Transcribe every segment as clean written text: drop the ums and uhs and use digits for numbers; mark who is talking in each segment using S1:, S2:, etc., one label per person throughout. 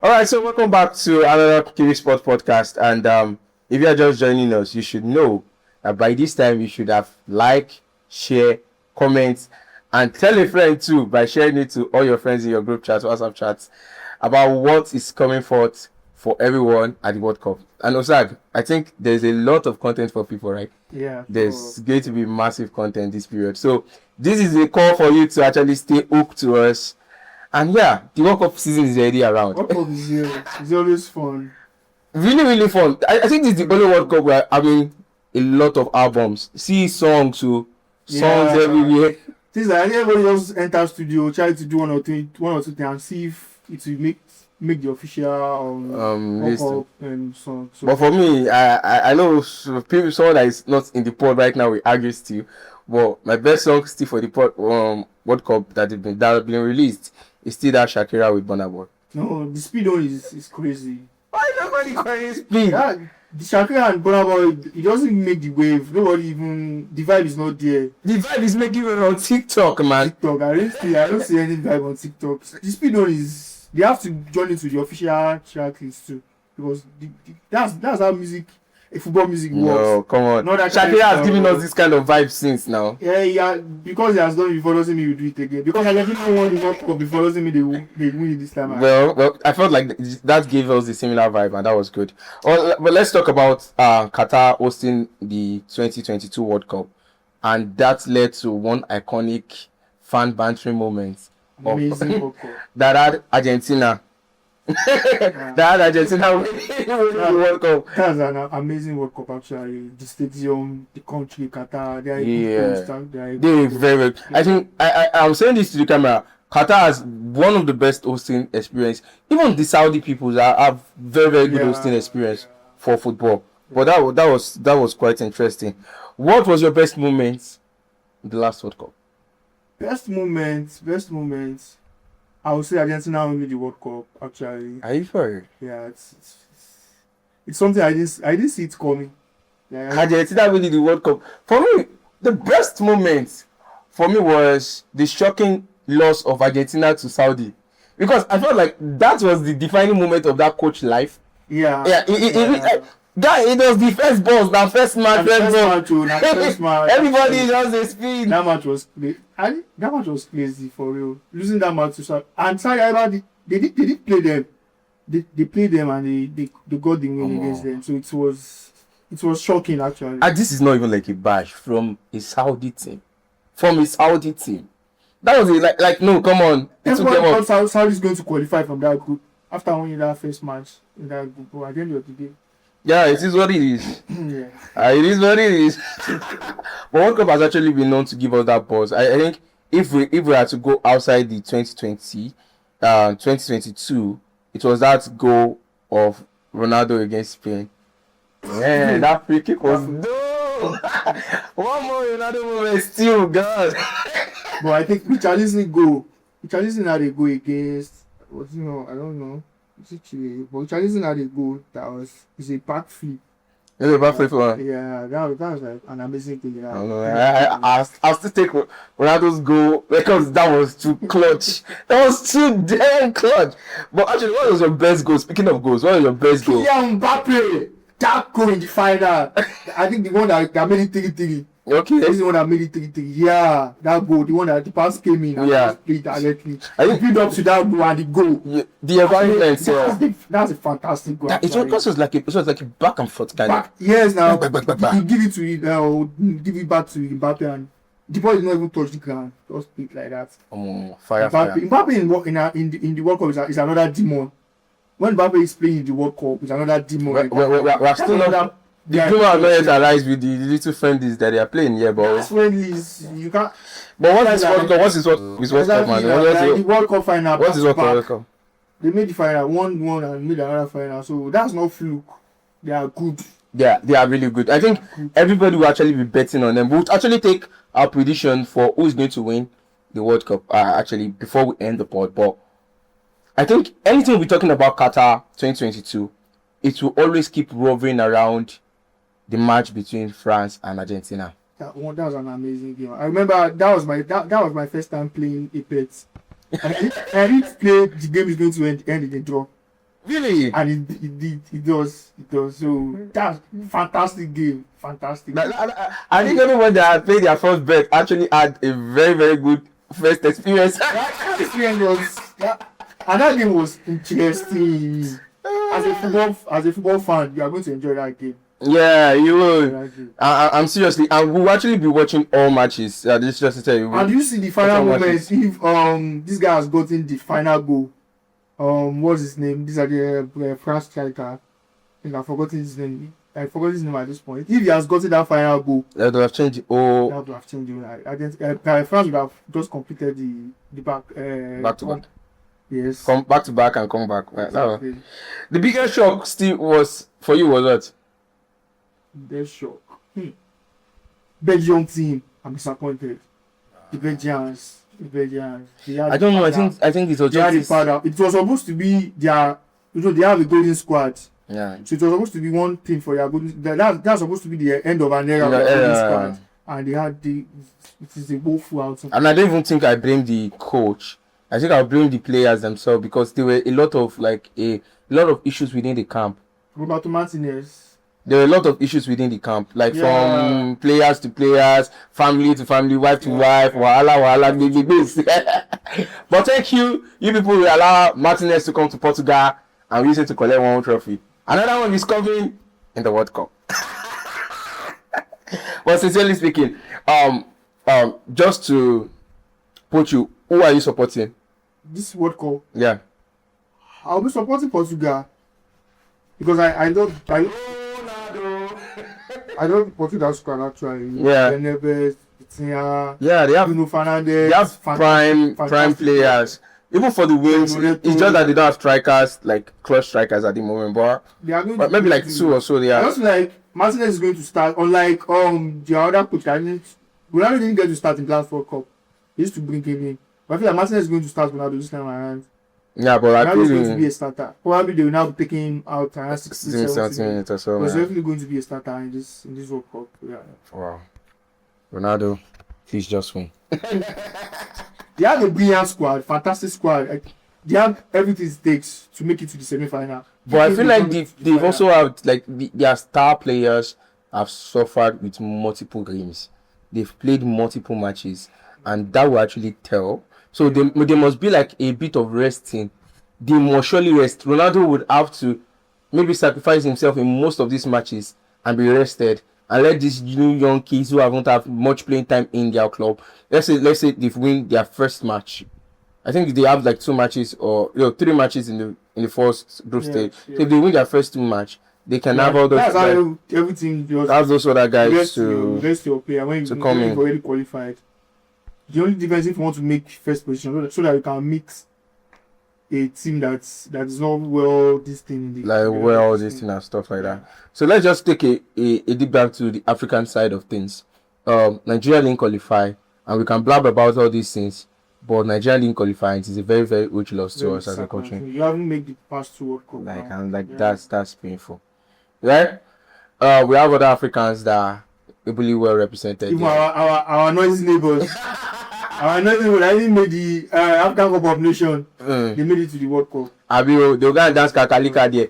S1: All right, so welcome back to another Kiwi Sport podcast. And if you are just joining us, you should know that by this time you should have like, share, comment, and tell a friend too by sharing it to all your friends in your group chats, WhatsApp chats, about what is coming forth for everyone at the World Cup. And Osag, I think there's a lot of content for people, right?
S2: Yeah.
S1: There's going to be massive content this period. So this is a call for you to actually stay hooked to us. And yeah, the World Cup season is already around.
S2: World Cup is here. It's always fun.
S1: Really, really fun. I think this is the only World Cup where having a lot of albums. See songs, songs everywhere.
S2: Things like everybody just enter studio, try to do one or two things and see if it will make the official World Cup song. So,
S1: but for me, I know people, someone that is not in the pod right now will argue still. But my best song still for the pod World Cup that have been released is still that Shakira with Burna Boy.
S2: No, the speed on is crazy.
S1: Why nobody calling speed?
S2: Yeah, the Shakira and Burna Boy, it doesn't make the wave. Nobody even, the vibe is not there.
S1: The vibe is making it on TikTok, man.
S2: TikTok, I don't see any vibe on TikTok. The speed on is, they have to join into the official track list too, because that's how football music works.
S1: No, come on. Shakira has given us this kind of vibe since now.
S2: Yeah, because he has done it before doesn't mean he will do it again. Because I definitely won the World Cup before doesn't mean they win it this time.
S1: Well, I felt like that gave us a similar vibe, and that was good. But let's talk about Qatar hosting the 2022 World Cup, and that led to one iconic fan bantering moment.
S2: Amazing World Cup.
S1: That had Argentina. That had Argentina winning the World Cup.
S2: That's an amazing World Cup actually. The stadium, the country, Qatar,
S1: they're very. I think I'm saying this to the camera. Qatar has one of the best hosting experience. Even the Saudi people have very good hosting experience for football. But that was quite interesting. What was your best moment in the last World Cup?
S2: Best moments. I would say Argentina winning the World Cup. Actually,
S1: Are you sure?
S2: yeah, it's something I didn't see it coming. Yeah,
S1: Argentina winning the World Cup. For me, the best moment for me was the shocking loss of Argentina to Saudi, because I felt like that was the defining moment of that coach life.
S2: Yeah.
S1: It was the first balls, the first match. Everybody just a speed.
S2: That match was crazy for real. Losing that match to Saudi, and Saudi, they did play them. They played them and they got the win against them. So it was shocking actually.
S1: And this is not even like a bash from a Saudi team. That was like no, come on.
S2: Everyone thought Saudi is going to qualify from that group after winning that first match in that group. But at the end of the day.
S1: Yeah, it is what it is.
S2: Yeah.
S1: It is what it is. But World Cup has actually been known to give us that buzz. I think if we had to go outside the 2022, it was that goal of Ronaldo against Spain. Yeah, that free kick was dope. One more Ronaldo moment still, God.
S2: But I think Richarlison had a goal against, I don't know. But Richarlison had a goal that was a back flip.
S1: It's a back flip one.
S2: Yeah, that was like an amazing thing.
S1: I don't know. I'll still take Ronaldo's goal because that was too clutch. That was too damn clutch. But actually, what was your best goal? Speaking of goals, what was your best goal?
S2: Kylian Mbappe, that goal in the final. I think the one that made it 3-3.
S1: Okay.
S2: This is the one that made it 3-3. Yeah, that goal, the one that the pass came in and just played directly. I build up to that goal and the goal.
S1: Yeah, the environment.
S2: That's a fantastic goal.
S1: It was like a back and forth kind of.
S2: Yes, now
S1: back.
S2: You give it to give it back to Mbappe, and the ball is not even touch the ground. Just play like that.
S1: Fire.
S2: Mbappe in the World Cup is another demon. When Mbappe is playing in the World Cup, it's another demon.
S1: We're still not. The people are not yet arise with the little friendlies that they are playing here, but
S2: that's friendlies. You can't.
S1: But what is World Cup? What is World Cup, man?
S2: The World Cup final.
S1: What is World Cup?
S2: They made the final, won and made another final. So that's not fluke. They are good.
S1: They are really good. I think everybody will actually be betting on them. We'll actually take our prediction for who is going to win the World Cup. Actually, before we end the pod, but I think anything we're talking about Qatar 2022, it will always keep roving around the match between France and Argentina.
S2: That was an amazing game. I remember that was my first time playing Apex. I didn't play the game is going to end in a draw.
S1: Really?
S2: And it does. So that's fantastic game. Fantastic.
S1: I think everyone that had played their first bet actually had a very, very good first experience.
S2: That experience was, and that game was interesting. As a football fan, you are going to enjoy that game.
S1: Yeah, you will. I'm seriously, and we'll actually be watching all matches. This is just to tell you.
S2: And you see the final moment if this guy has gotten the final goal. What's his name? These are the France striker. I think I've forgotten his name. I forgot his name at this point. If he has gotten that final goal,
S1: that would have changed the whole.
S2: That would have changed the. I think France would have just completed the back.
S1: Back to back.
S2: Yes.
S1: Come back to back and come back.
S2: Exactly.
S1: The biggest shock still was for you was what?
S2: The shock. Belgium team. I'm disappointed. The Belgians.
S1: I don't know. I think it was just.
S2: It was supposed to be their. They have a golden squad.
S1: Yeah.
S2: So it was supposed to be one thing for their golden. That's supposed to be the end of an era of the golden squad. And they had it is a woeful outcome.
S1: And I don't even think I blame the coach. I think I blame the players themselves because there were a lot of issues within the camp.
S2: Roberto Martinez.
S1: There were a lot of issues within the camp, like from players to players, family to family, wife to wife, wahala, baby. But thank you people will allow Martinez to come to Portugal and use it to collect one trophy. Another one is coming in the World Cup. But sincerely speaking, just to put you, who are you supporting?
S2: This World Cup.
S1: Yeah.
S2: I'll be supporting Portugal because I don't Portugal squad actually.
S1: Yeah.
S2: Neves,
S1: yeah, they have
S2: Bruno Fernandes.
S1: They have prime players. Even for the wings, it's just that they don't have strikers, like clutch strikers at the moment. But maybe like two or so they are.
S2: Just like Martinez is going to start, unlike the other coach. Ronaldo didn't get to start in the last World Cup. He used to bring him in. But I feel like Martinez is going to start Ronaldo this time around.
S1: Yeah, but I
S2: Ronaldo is going to be a starter. Probably they will now be taking him out around 16, 17
S1: minutes or so.
S2: But he's definitely going to be a starter in this World Cup. Yeah.
S1: Wow. Ronaldo, please just win.
S2: They have a brilliant squad, fantastic squad. Like, they have everything it takes to make it to the semi-final.
S1: But I feel like they've also have like their star players have suffered with multiple games. They've played multiple matches, and that will actually tell. So they must be like a bit of resting. They must surely rest. Ronaldo would have to maybe sacrifice himself in most of these matches and be rested. And let these new young kids who haven't had much playing time in their club, let's say they've win their first match. I think they have like 2 matches or 3 matches in the first group stage. Yeah. So if they win their first 2 matches, they can have all those.
S2: That's how everything.
S1: Have those other guys
S2: rest your player when you've already qualified. The only difference if you want to make first position so that you can mix a team that is not this thing
S1: and stuff like that. So let's just take a deep dive to the African side of things. Nigeria didn't qualify, and we can blab about all these things, but Nigeria didn't qualify. It is a very, very huge loss to us as a country.
S2: You haven't made the past 2 World Cup.
S1: That's painful, right? We have other Africans that are really well represented.
S2: Even our noisy neighbors. I didn't make the African Cup of Nations. They made it to the World Cup.
S1: They'll go and dance kakalika there.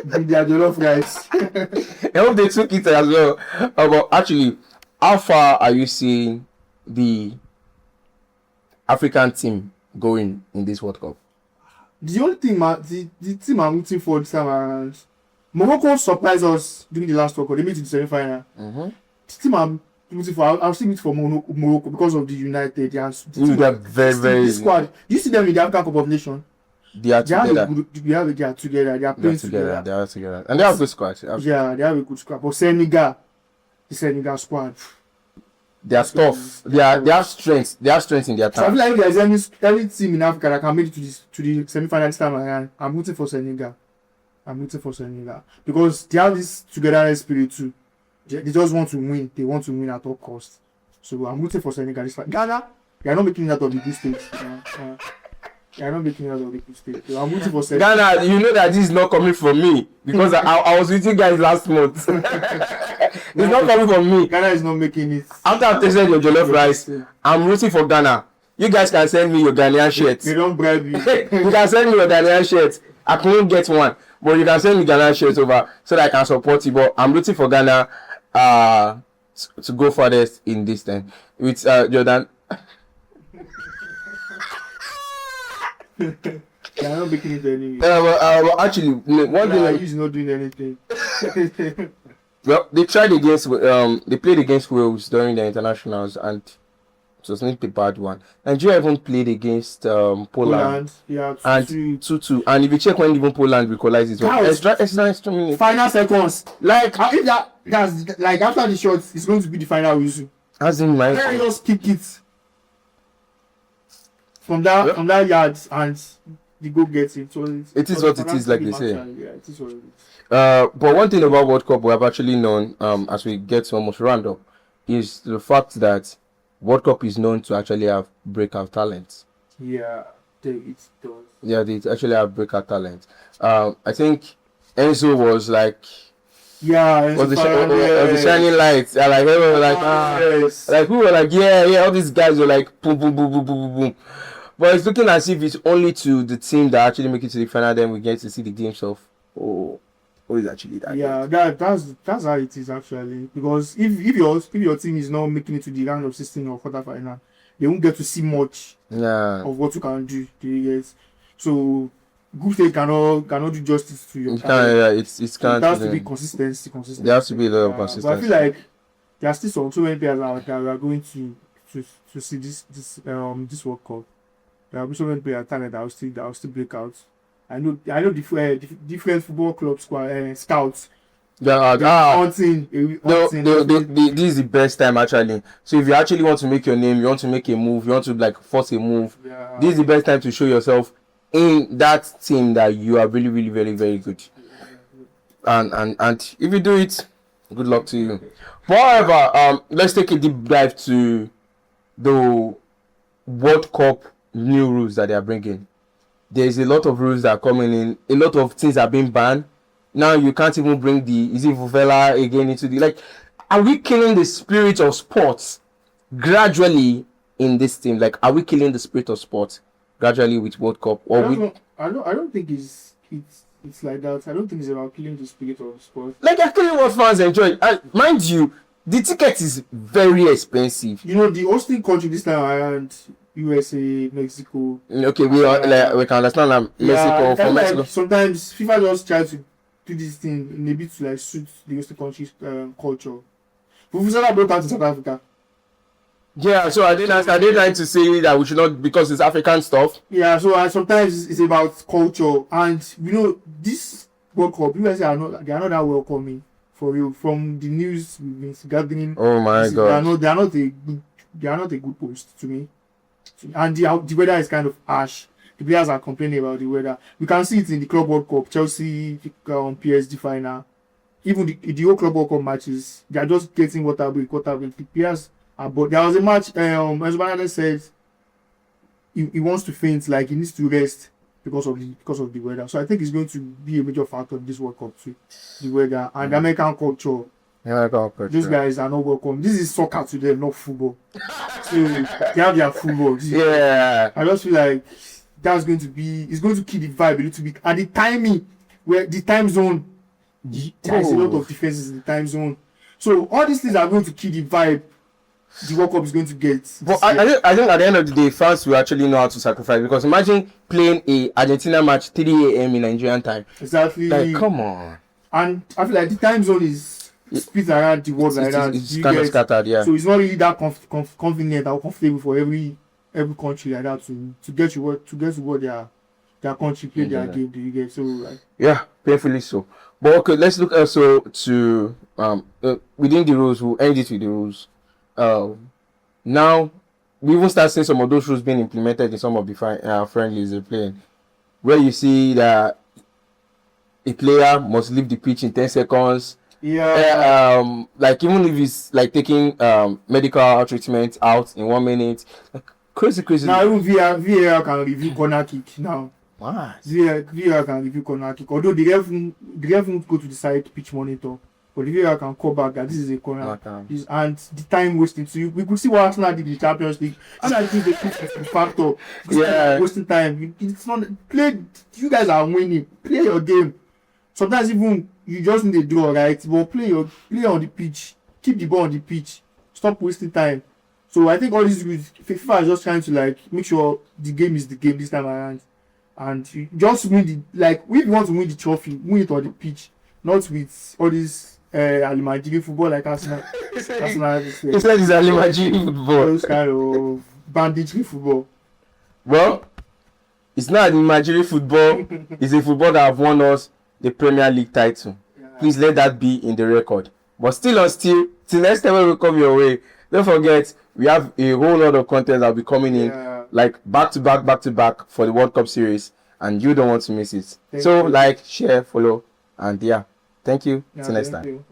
S2: They are jollof rice.
S1: I hope they took it as well. But actually, how far are you seeing the African team going in this World Cup?
S2: The only thing, the team I'm rooting for this time around, Morocco surprised us during the last World Cup. They made it to the semi-final. The team I'm rooting for, I'll still root for Morocco because of the United. They are
S1: very, very.
S2: The squad. Do you see them in the African Cup of Nations?
S1: They are together.
S2: They are together. They are playing together.
S1: They are together. And they have a good squad.
S2: Yeah, they have a good squad. But the Senegal squad,
S1: they are tough. They have strength. They have strength in their
S2: time. So I feel like if there's any team in Africa that can make it to the semi-final this time around, I'm rooting for Senegal. Because they have this togetherness spirit too. They just want to win. They want to win at all costs. So I'm rooting for Senegal this time. Ghana, they are not making it out of the group stage. They are not making it out of the group stage. So I'm rooting for Senegal.
S1: Ghana, you know that this is not coming from me because I was with you guys last month. It's not coming from me.
S2: Ghana is not making it.
S1: After I've tasted your jollof rice, I'm rooting for Ghana. You guys can send me your Ghanaian shirts.
S2: They don't bribe you.
S1: You can send me your Ghanaian shirts. I couldn't get one, but you can send me Ghanaian shirts over so that I can support you. But I'm rooting for Ghana to go furthest in this thing with Jordan.
S2: They are not making it anyway.
S1: Well, actually, one thing
S2: he's not doing anything.
S1: Well, they tried against they played against Wales during the internationals and it was not a bad one. Nigeria even played against Poland.
S2: Yeah,
S1: and 2-2. And if you check when even Poland equalized it, extra minutes.
S2: Final seconds.
S1: Like
S2: If that's like after the shot, it's going to be the final whistle.
S1: As in my
S2: Then just kick it from that yard and the goal gets it. So
S1: it is what it is, like they say.
S2: Yeah, it is what it is.
S1: But one thing about World Cup we have actually known, as we get to almost round up, is the fact that World Cup is known to actually have breakout talents.
S2: Yeah, it does.
S1: Yeah, they actually have breakout talent. I think Enzo was like, was the shining light. Like everyone was like,
S2: yes.
S1: Like we were like, yeah. All these guys were like, boom, boom, boom, boom, boom, boom, boom. But it's looking as if it's only to the team that actually make it to the final. Then we get to see the games of who is actually that.
S2: Yeah, that's how it is actually. Because if your team is not making it to the round of 16 or quarterfinal, they won't get to see much of what you can do. Yes. So group stage cannot do justice to your talent.
S1: It has
S2: to be consistency.
S1: There has to be a lot of consistency.
S2: But I feel like there are still so many players out there who are going to see this World Cup. There are so many players talent that will still break out. I know different football club scouts.
S1: Hunting. This is the best time actually. So if you actually want to make your name, you want to make a move, you want to like force a move, this is the best time to show yourself in that team that you are really, really, very, very good. And if you do it, good luck to you. But however, let's take a deep dive to the World Cup new rules that they are bringing. There's a lot of rules that are coming in. A lot of things are being banned. Now you can't even bring the Vuvela again into the like. Are we killing the spirit of sports gradually in this team? Like, are we killing the spirit of sports gradually with World Cup? Or
S2: I don't think it's like that. I don't think it's about killing the spirit of sports.
S1: Like actually, what fans enjoy. Mind you, the ticket is very expensive.
S2: You know, the hosting country this time around. USA, Mexico.
S1: Okay, we can understand that Mexico from Mexico.
S2: Like sometimes FIFA just try to do this thing in a bit to like suit the hosting country's culture. Vuvuzela broke out in South Africa.
S1: Yeah, so I didn't like to say that we should not because it's African stuff.
S2: Yeah, so sometimes it's about culture, and you know this World Cup, USA are not that welcoming for real. From the news we've been gathering.
S1: Oh my God!
S2: They are not a good host to me. And the weather is kind of harsh. The players are complaining about the weather. We can see it in the Club World Cup, Chelsea, PSG final. Even the whole Club World Cup matches, they are just getting water break. The players are bored. There was a match, Usman said he wants to faint, like he needs to rest because of the weather. So I think it's going to be a major factor in this World Cup too. The weather and the American culture. Those guys are not welcome. This is soccer to them, not football. So they have their football.
S1: Yeah.
S2: I just feel like it's going to kill the vibe a little bit. And the timing, where the time zone, there's a lot of differences in the time zone. So all these things are going to kill the vibe the World Cup is going to get.
S1: But I think at the end of the day, fans will actually know how to sacrifice, because imagine playing a Argentina match 3 a.m. in Nigerian time.
S2: Exactly.
S1: Like, come on.
S2: And I feel like the time zone is split around the world like that.
S1: It's kind of scattered, yeah.
S2: So it's not really that convenient or comfortable for every country like that to get to what their country play their game. Do you get? So like,
S1: yeah, painfully so. But okay, let's look also to within the rules. We'll end it with the rules. Now we even start seeing some of those rules being implemented in some of the friendlies they're playing, where you see that a player must leave the pitch in 10 seconds.
S2: Yeah.
S1: Like even if he's like taking medical treatment out in 1 minute, like crazy.
S2: Now even VAR can review corner kick now.
S1: What?
S2: VAR can review corner kick. Although the ref won't go to the side pitch monitor. Oliveira can call back that this is a corner.
S1: Okay.
S2: And the time wasting. So we could see what Arsenal did in the Champions League. And I think they put the factor.
S1: Yeah.
S2: Wasting time. It's not play. You guys are winning. Play your game. Sometimes even you just need a draw, right? But play on the pitch. Keep the ball on the pitch. Stop wasting time. So I think all these FIFA is just trying to like make sure the game is the game this time around. And you just win if you want to win the trophy, win it on the pitch, not with all this Alimajiri football like Arsenal.
S1: He said it's Alimajiri football.
S2: Those kind of banditry football.
S1: Well, it's not Alimajiri football. It's a football that have won us the Premier League title. Yeah. Please let that be in the record. But still, till next time we come your way, don't forget we have a whole lot of content that will be coming in, like back to back for the World Cup series, and you don't want to miss it. Thank you. Like, share, follow, and thank you. Till next time.